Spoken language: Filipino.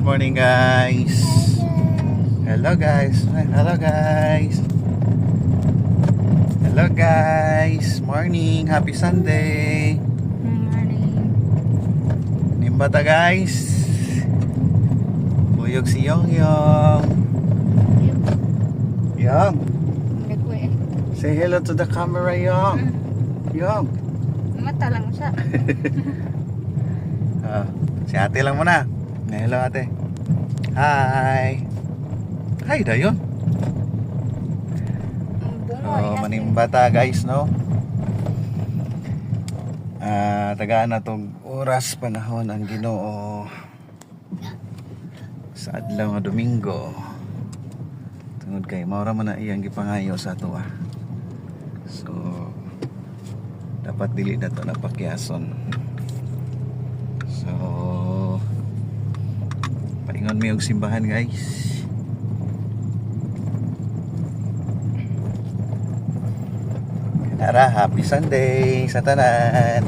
Good morning guys. Hello guys. Hello guys. Hello guys. Morning. Happy Sunday. Morning. Nimbata guys. Buyog si Yong Yong. Yong. Say hello to the camera, Yong. Yong. Mata lang siya. Si ate lang muna. Hello ate. Hi. Hi dayon. Manimbata guys, no? Tagaan na tong oras panahon ang Ginoo sa adlaw nga Domingo. Tungod kay maura man na iyang gipangayo sa ato. So dapat dili na to napakyason. So paingon mi og simbahan guys. Tara, happy Sunday sa tanan.